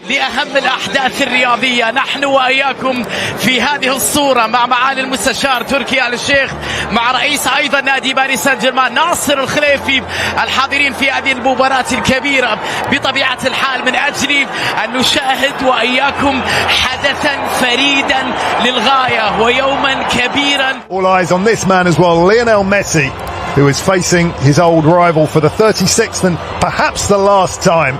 لأهم الأحداث الرياضية. نحن وإياكم في هذه الصورة مع معالي المستشار تركي آل الشيخ، مع رئيس أيضا نادي باريس سان جيرمان ناصر الخليفي، الحاضرين في هذه المباراة الكبيرة بطبيعة الحال من أجل أن نشاهد وإياكم حدثا فريدا للغاية ويوما كبيرا. All eyes on this man as well, Lionel Messi, who is facing his old rival for the 36th and perhaps the last time.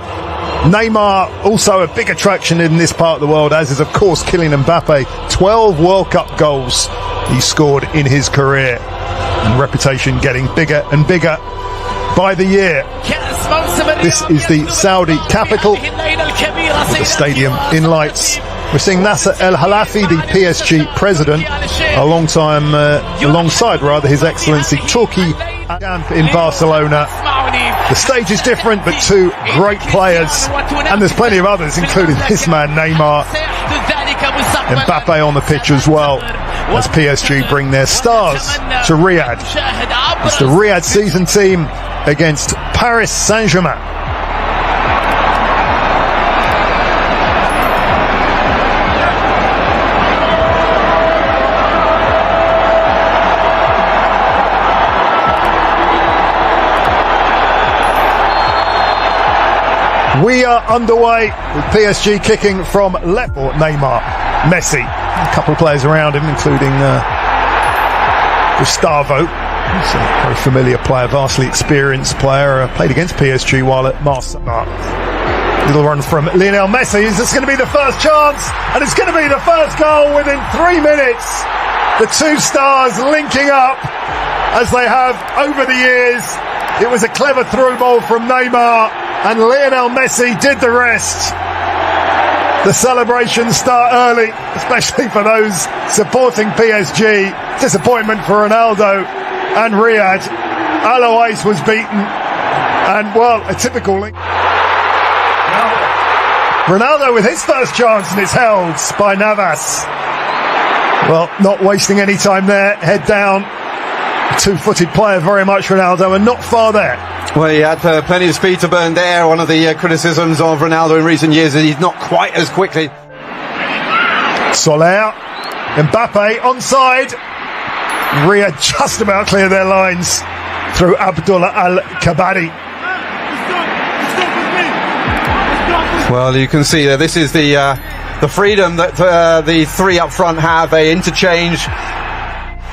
Neymar, also a big attraction in this part of the world, as is of course Kylian Mbappé. 12 World Cup goals he scored in his career, and reputation getting bigger and bigger by the year. This is the Saudi capital, the stadium in lights. We're seeing Nasser El Khelaïfi, the PSG president, alongside His Excellency Turki camp in Barcelona. The stage is different, but two great players, and there's plenty of others, including this man Neymar. Mbappé on the pitch as well, as PSG bring their stars to Riyadh. It's the Riyadh season team against Paris Saint-Germain. We are underway with PSG kicking from left. Neymar, Messi, a couple of players around him, including Gustavo. He's a very familiar player, vastly experienced player, played against PSG while at Marseille. Little run from Lionel Messi. Is this going to be the first chance? And it's going to be the first goal within 3 minutes. The two stars linking up as they have over the years. It was a clever through ball from Neymar, and Lionel Messi did the rest. The celebrations start early, especially for those supporting PSG. Disappointment for Ronaldo and Riyadh. Alois was beaten, and well, a typical link. Ronaldo with his first chance, and it's held by Navas. Well, not wasting any time there, head down. Two-footed player, very much Ronaldo, and not far there. Well, he had plenty of speed to burn there. One of the criticisms of Ronaldo in recent years is he's not quite as quickly. Soler, Mbappé onside. Riyadh just about clear their lines through Abdullah Al-Kabari. Well, you can see there, this is the freedom that the three up front have. They interchange.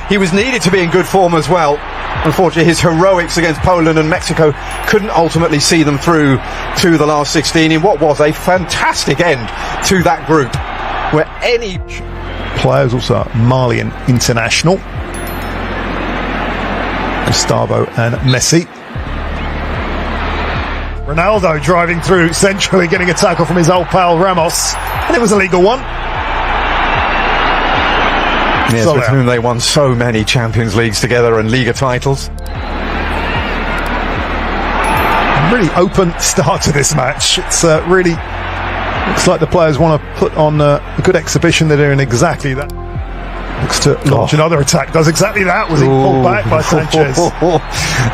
He was needed to be in good form as well. Unfortunately, his heroics against Poland and Mexico couldn't ultimately see them through to the last 16 in what was a fantastic end to that group, where any players, also Malian international, Gustavo and Messi. Ronaldo driving through centrally, getting a tackle from his old pal Ramos, and it was a legal one. Yes, with whom they won so many Champions Leagues together and Liga titles. Really open start to this match. It's really looks like the players want to put on a good exhibition. They're doing exactly that. Looks to launch another attack. Does exactly that. Was he pulled back by Sanchez? Well,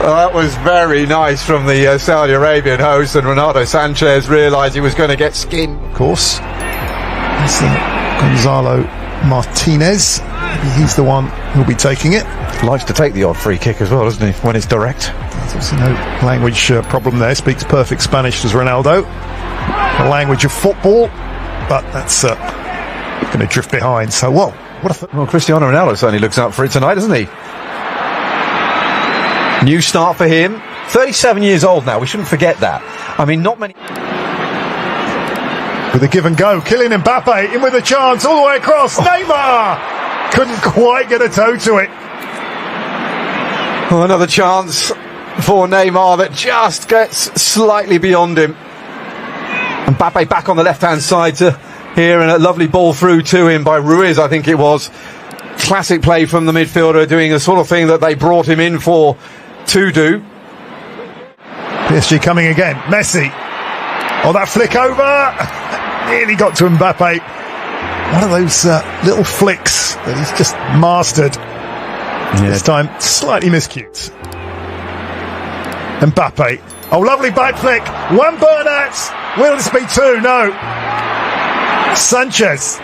that was very nice from the Saudi Arabian host, and Ronaldo Sanchez realised he was going to get skinned. Of course. That's Gonzalo Martinez. He's the one who'll be taking it. Likes to take the odd free kick as well, doesn't he, when it's direct? There's also no language problem there. Speaks perfect Spanish as Ronaldo. The language of football, but that's going to drift behind. So, well, Cristiano Ronaldo certainly looks up for it tonight, doesn't he? New start for him. 37 years old now. We shouldn't forget that. I mean, not many. With a give and go, Kylian Mbappé in with a chance all the way across. Neymar couldn't quite get a toe to it. Well, another chance for Neymar that just gets slightly beyond him. Mbappé back on the left-hand side here, and a lovely ball through to him by Ruiz, I think it was. Classic play from the midfielder, doing the sort of thing that they brought him in for to do. PSG coming again. Messi. Oh, that flick over. Nearly got to Mbappé. One of those little flicks that he's just mastered. Yeah. This time, slightly miscued. Mbappé. Oh, lovely back flick. One Bernat. Will this be two? No. Sanchez.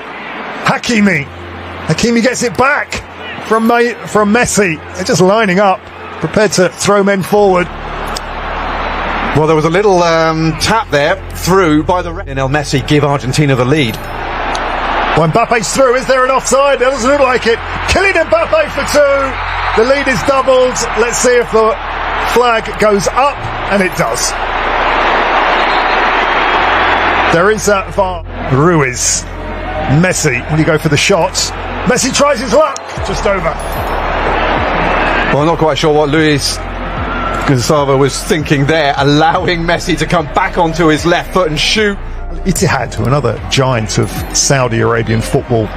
Hakimi gets it back from Messi. They're just lining up, prepared to throw men forward. Well, there was a little tap there through by the Lionel Messi give Argentina the lead. Well, Mbappe's through. Is there an offside? It doesn't look like it. Kylian Mbappé for 2. The lead is doubled. Let's see if the flag goes up, and it does. There is that VAR. Ruiz. Messi. Will he go for the shot? Messi tries his luck. Just over. Well, I'm not quite sure what Luis Gustavo was thinking there, allowing Messi to come back onto his left foot and shoot. Ittihad, another giant of Saudi Arabian football,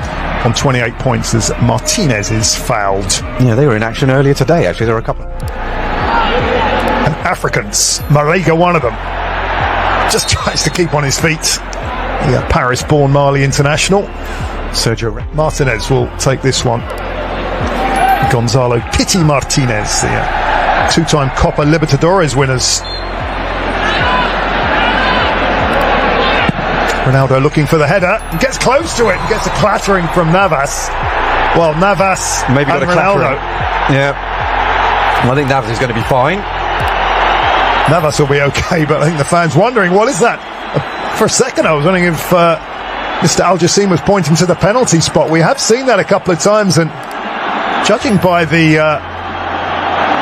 on 28 points as Martinez is fouled. Yeah, they were in action earlier today, actually. There were a couple. And Africans, Marega, one of them, just tries to keep on his feet. The Paris-born Mali international. Sergio Martinez will take this one. Gonzalo Pity Martinez, the two-time Copa Libertadores winners. Ronaldo looking for the header, gets close to it, gets a clattering from Navas. Well, Navas maybe got and a Ronaldo. Yeah, well, I think Navas is going to be fine. Navas will be okay, but I think the fans wondering, what is that? For a second I was wondering if Mr. Al Jassim was pointing to the penalty spot. We have seen that a couple of times, and judging by the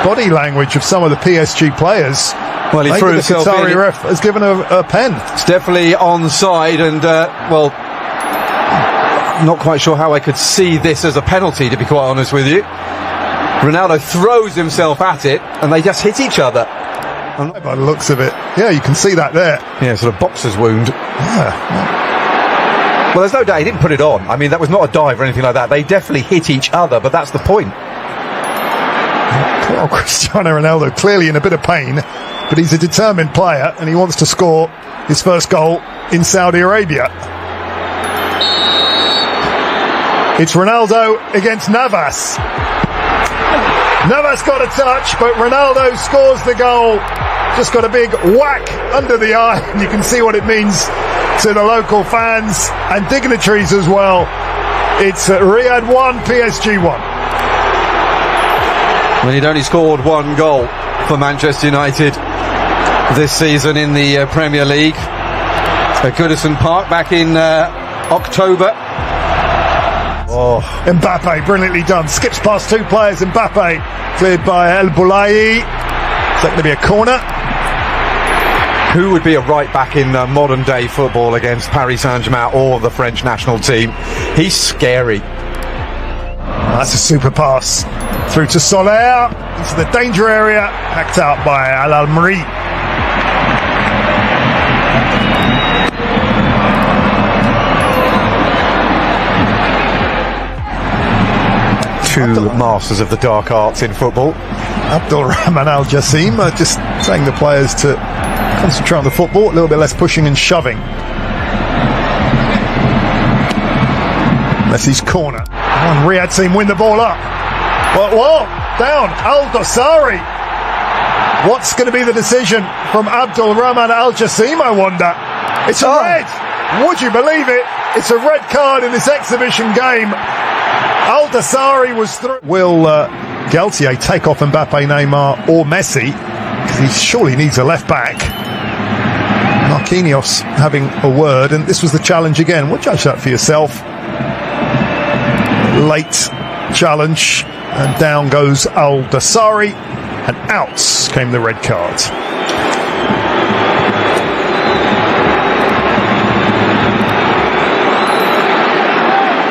body language of some of the PSG players, well, he threw himself in. The Qatari ref has given a pen. It's definitely onside, and well, not quite sure how I could see this as a penalty, to be quite honest with you. Ronaldo throws himself at it, and they just hit each other. By the looks of it, yeah, you can see that there. Yeah, sort of boxer's wound. Yeah. Well, there's no doubt he didn't put it on. I mean, that was not a dive or anything like that. They definitely hit each other, but that's the point. Well, Cristiano Ronaldo clearly in a bit of pain, but he's a determined player and he wants to score his first goal in Saudi Arabia. It's Ronaldo against Navas. Navas got a touch, but Ronaldo scores the goal. Just got a big whack under the eye, and you can see what it means to the local fans and dignitaries as well. It's Riyadh 1, PSG 1. Well, he'd only scored one goal for Manchester United this season in the Premier League at Goodison Park back in October. Oh, Mbappé, brilliantly done. Skips past two players. Mbappé cleared by El Boulaye. Is that going to be a corner? Who would be a right back in modern day football against Paris Saint-Germain or the French national team? He's scary. That's a super pass through to Soler into the danger area, hacked out by Al Almri. Two masters of the dark arts in football. Abdulrahman Al Jassim just telling the players to concentrate on the football, a little bit less pushing and shoving. Messi's corner. And Riyadh team win the ball up. Whoa, down. Al Dossari. What's going to be the decision from Abdulrahman Al Jassim, I wonder? It's a red. Would you believe it? It's a red card in this exhibition game. Al Dossari was through. Will Galtier take off Mbappé, Neymar or Messi? Because he surely needs a left back. Marquinhos having a word, and this was the challenge again. We'll judge that for yourself. Late challenge, and down goes Al Dossari, and out came the red card.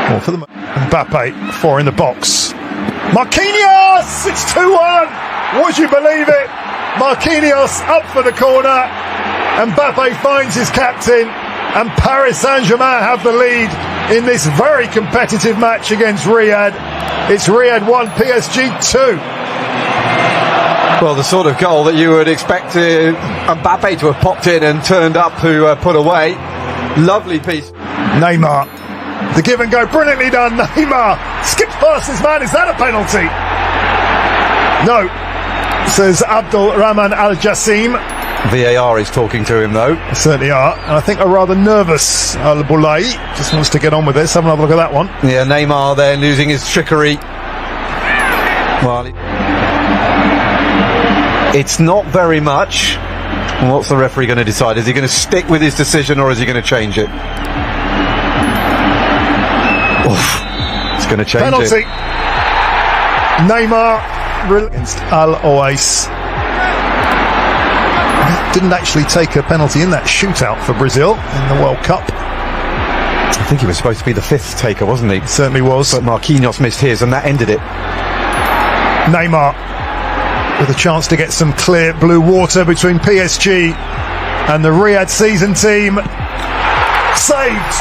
Well, for the Mbappé, 4 in the box. Marquinhos! It's 2-1! Would you believe it? Marquinhos up for the corner. Mbappé finds his captain, and Paris Saint-Germain have the lead in this very competitive match against Riyadh. It's Riyadh 1, PSG 2. Well, the sort of goal that you would expect Mbappé to have popped in and turned up to put away. Lovely piece. Neymar. The give and go, brilliantly done. Neymar skips past his man. Is that a penalty? No, says Abdulrahman Al Jassim. VAR is talking to him though. They certainly are. And I think a rather nervous Al-Boulay just wants to get on with this. Have another look at that one. Yeah, Neymar there losing his trickery. Well, it's not very much. What's the referee going to decide? Is he going to stick with his decision or is he going to change it? Oof. It's going to change Penalty. it. Neymar against Al-Oais. Didn't actually take a penalty in that shootout for Brazil in the World Cup. I think he was supposed to be the fifth taker, wasn't he? Certainly was. But Marquinhos missed his and that ended it. Neymar with a chance to get some clear blue water between PSG and the Riyadh season team. Saved.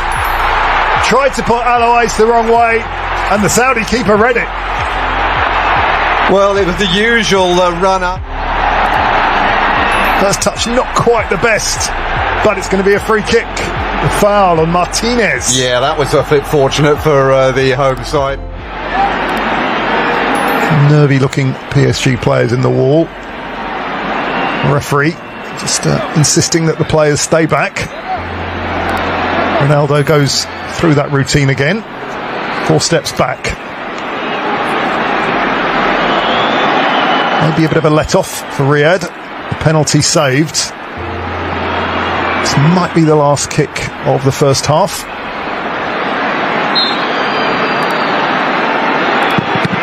Tried to put Al-Oais the wrong way and the Saudi keeper read it. Well, it was the usual run-up. First touch not quite the best, but it's going to be a free kick. A foul on Martinez. Yeah, that was a bit fortunate for the home side. Nervy looking PSG players in the wall. Referee just insisting that the players stay back. Ronaldo goes through that routine again. 4 steps back. Maybe a bit of a let-off for Riyadh. The penalty saved. This might be the last kick of the first half.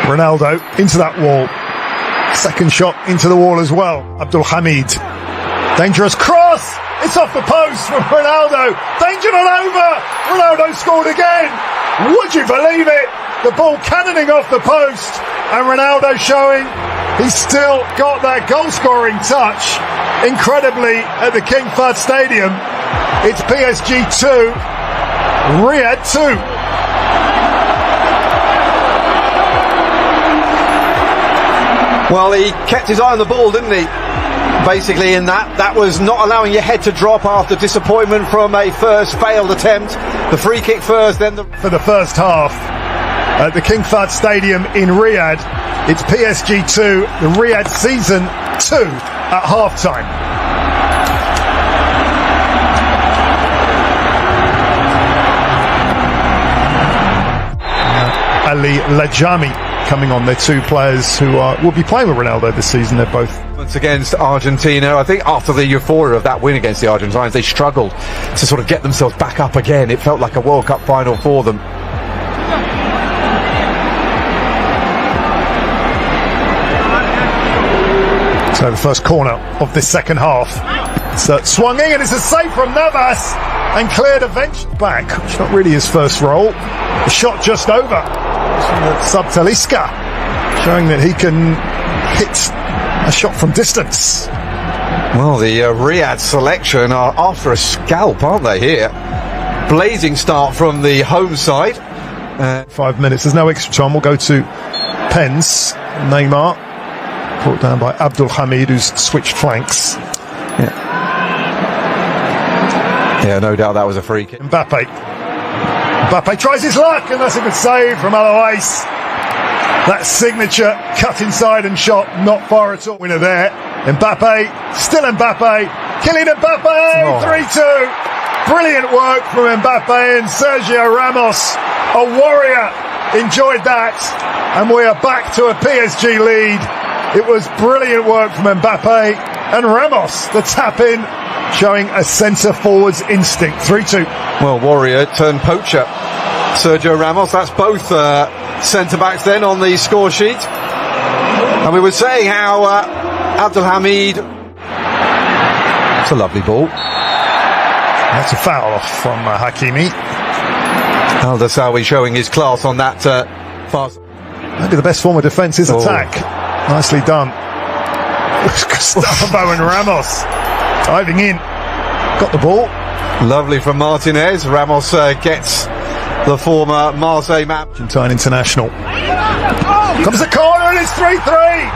Ronaldo into that wall. Second shot into the wall as well. Abdul Hamid. Dangerous cross. It's off the post from Ronaldo. Danger not over. Ronaldo scored again. Would you believe it? The ball cannoning off the post. And Ronaldo showing he's still got that goal-scoring touch. Incredibly, at the King Fahd Stadium, it's PSG 2, Riyadh 2. Well, he kept his eye on the ball, didn't he? Basically, in that was not allowing your head to drop after disappointment from a first failed attempt. The free kick first, then for the first half at the King Fahd Stadium in Riyadh. It's PSG 2, the Riyadh season 2 at half-time. Ali Lajami coming on. They're 2 players who will be playing with Ronaldo this season. They're both against Argentina. I think after the euphoria of that win against the Argentines, they struggled to sort of get themselves back up again. It felt like a World Cup final for them. So the first corner of this second half. So swung in and it's a save from Navas and cleared eventually back, which is not really his first role. The shot just over. Subtaliska showing that he can hit a shot from distance. Well, the Riyadh selection are after a scalp, aren't they here? Blazing start from the home side. 5 minutes, there's no extra time. We'll go to pens. Neymar brought down by Abdul Hamid, who's switched flanks. Yeah, no doubt that was a free kick. Mbappé tries his luck, and that's a good save from Al-Oais. That signature cut inside and shot not far at all. Winner there. Mbappé, still Mbappé. Kylian Mbappé, 3-2. Brilliant work from Mbappé and Sergio Ramos. A warrior. Enjoyed that. And we are back to a PSG lead. It was brilliant work from Mbappé and Ramos, the tap-in, showing a centre-forward's instinct. 3-2. Well, warrior turned poacher. Sergio Ramos, that's both centre-backs then on the score sheet. And we were saying how Abdul Hamid... It's a lovely ball. That's a foul off from Hakimi. Al Dassawi showing his class on that fast. Maybe the best form of defence is attack. Nicely done. Gustavo and Ramos diving in. Got the ball. Lovely from Martinez. Ramos gets the former Marseille man. Argentine international. Comes the corner and it's 3-3.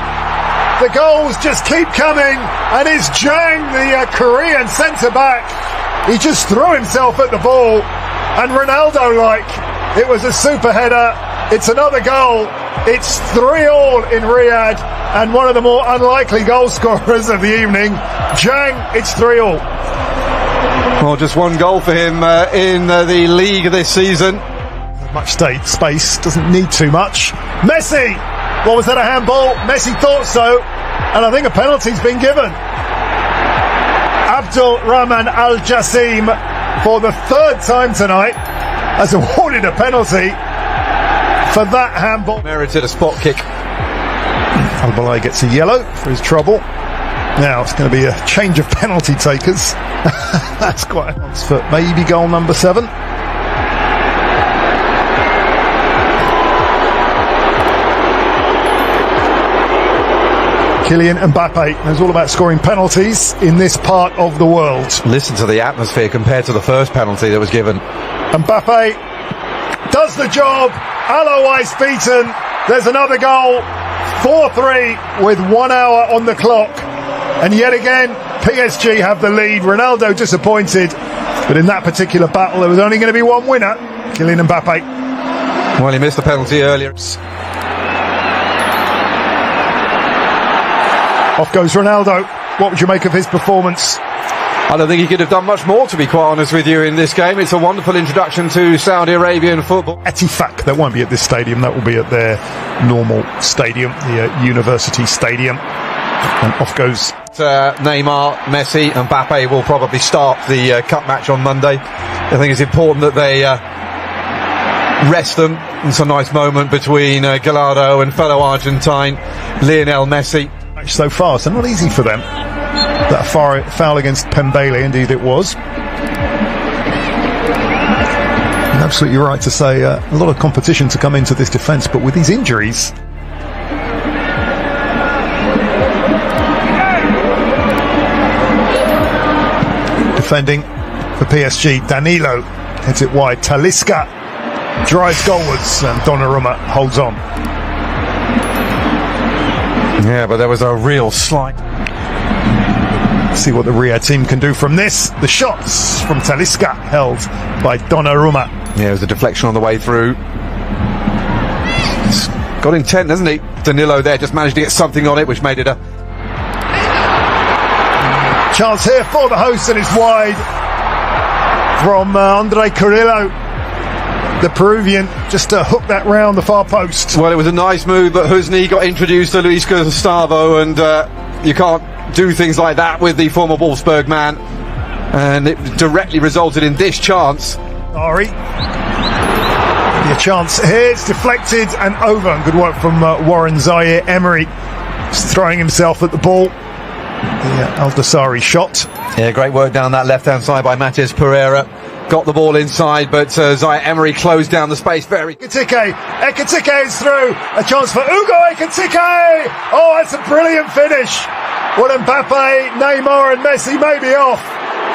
The goals just keep coming, and it's Jang, the Korean centre-back. He just threw himself at the ball, and Ronaldo, like, it was a super header. It's another goal It's 3-all in Riyadh, and one of the more unlikely goal scorers of the evening, Jang. It's 3-all. Well, just one goal for him in the league this season. Much space, doesn't need too much. Messi! What was that, a handball? Messi thought so, and I think a penalty's been given. Abdul Rahman Al Jassim, for the third time tonight, has awarded a penalty for that handball. Merited a spot kick. Al-Balai gets a yellow for his trouble. Now it's going to be a change of penalty takers. That's quite a for maybe goal number 7. Kylian Mbappé knows all about scoring penalties in this part of the world. Listen to the atmosphere compared to the first penalty that was given. Mbappé does the job. Otherwise beaten. There's another goal. 4-3 with 1 hour on the clock. And yet again, PSG have the lead. Ronaldo disappointed. But in that particular battle, there was only going to be one winner. Kylian Mbappé. Well, he missed the penalty earlier. Off goes Ronaldo. What would you make of his performance? I don't think he could have done much more, to be quite honest with you, in this game. It's a wonderful introduction to Saudi Arabian football. Ettifaq, that won't be at this stadium. That will be at their normal stadium, the University Stadium. And off goes Neymar, Messi and Mbappé will probably start the cup match on Monday. I think it's important that they rest them. It's a nice moment between Gallardo and fellow Argentine Lionel Messi. So far, so not easy for them. That foul against Pembele, indeed it was. You're absolutely right to say a lot of competition to come into this defence, but with these injuries, defending for PSG, Danilo heads it wide. Talisca drives goalwards, and Donnarumma holds on. Yeah, but there was a real slight. See what the Riyadh team can do from this. The shots from Talisca held by Donnarumma. Yeah, it was a deflection on the way through. It's got intent, hasn't he? Danilo there just managed to get something on it, which made it a chance here for the hosts, and it's wide from Andre Carrillo, the Peruvian, just to hook that round the far post. Well, it was a nice move, but Husni got introduced to Luis Gustavo, and you can't do things like that with the former Wolfsburg man, and it directly resulted in this chance. Sorry. A chance here, it's deflected and over, and good work from Warren Zaire-Emery, just throwing himself at the ball. The Al-Dassari shot. Yeah, great work down that left-hand side by Matheus Pereira. Got the ball inside, but Zaire-Emery closed down the space very... Ekitike is through. A chance for Ugo Ekitike! Oh, that's a brilliant finish. Well, Mbappé, Neymar and Messi may be off,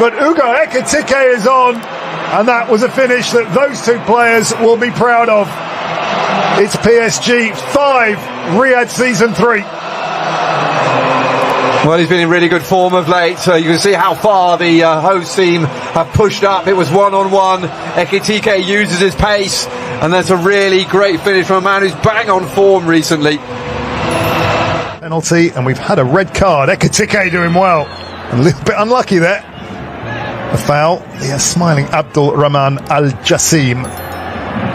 but Ugo Ekitike is on, and that was a finish that those two players will be proud of. It's PSG 5, Riyadh season 3. Well, he's been in really good form of late. So you can see how far the host team have pushed up. It was 1-on-1. Ekitike uses his pace, and that's a really great finish from a man who's bang on form recently. Penalty, and we've had a red card. Ekitike doing well. A little bit unlucky there. A foul. The smiling Abdul Rahman Al Jassim.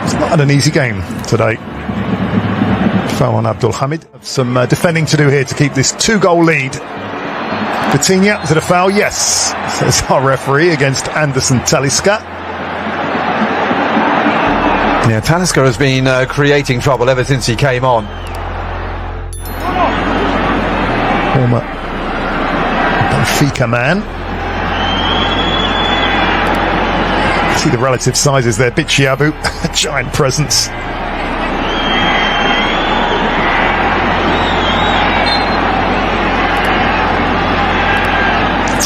It's not had an easy game today. Foul on Abdul Hamid. Some defending to do here to keep this 2-goal lead. Coutinho, is it a foul? Yes, says our referee against Anderson Talisca. Yeah, Talisca has been creating trouble ever since he came on. Former Benfica man. See the relative sizes there. Bichiabu, a giant presence.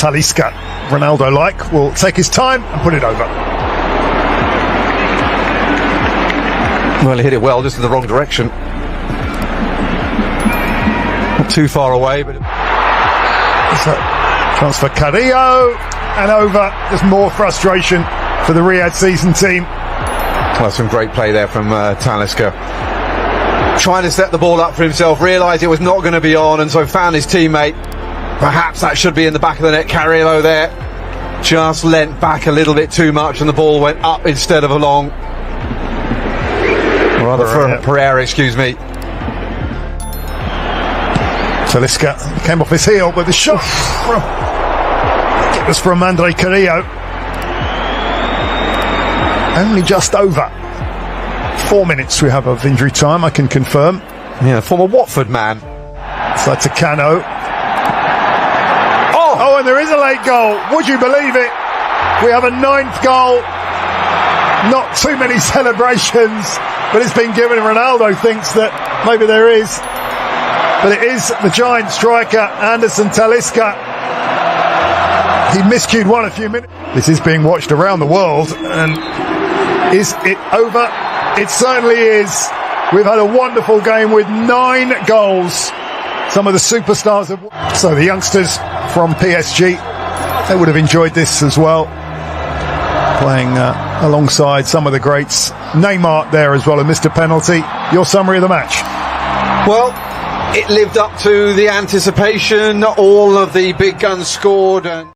Talisca, Ronaldo-like, will take his time and put it over. Well, he hit it well, just in the wrong direction. Not too far away, but... It's a chance for Carrillo, and over. There's more frustration for the Riyadh season team. Well, some great play there from Talisca. trying to set the ball up for himself, realised it was not going to be on, and so found his teammate. Perhaps that should be in the back of the net. Carrillo there just leant back a little bit too much and the ball went up instead of along. Or rather for Pereira, excuse me. Talisca came off his heel, but the shot it was from Andre Carrillo. Only just over 4 minutes we have of injury time, I can confirm. Yeah, former Watford man. Side to Cano. Oh, and there is a late goal. Would you believe it? We have a 9th goal. Not too many celebrations, but it's been given. Ronaldo thinks that maybe there is. But it is the giant striker, Anderson Talisca. He miscued one a few minutes. This is being watched around the world, and is it over? It certainly is. We've had a wonderful game with 9 goals. Some of the superstars have... So the youngsters from PSG, they would have enjoyed this as well. Playing alongside some of the greats. Neymar there as well, and missed a penalty. Your summary of the match? Well, it lived up to the anticipation. All of the big guns scored.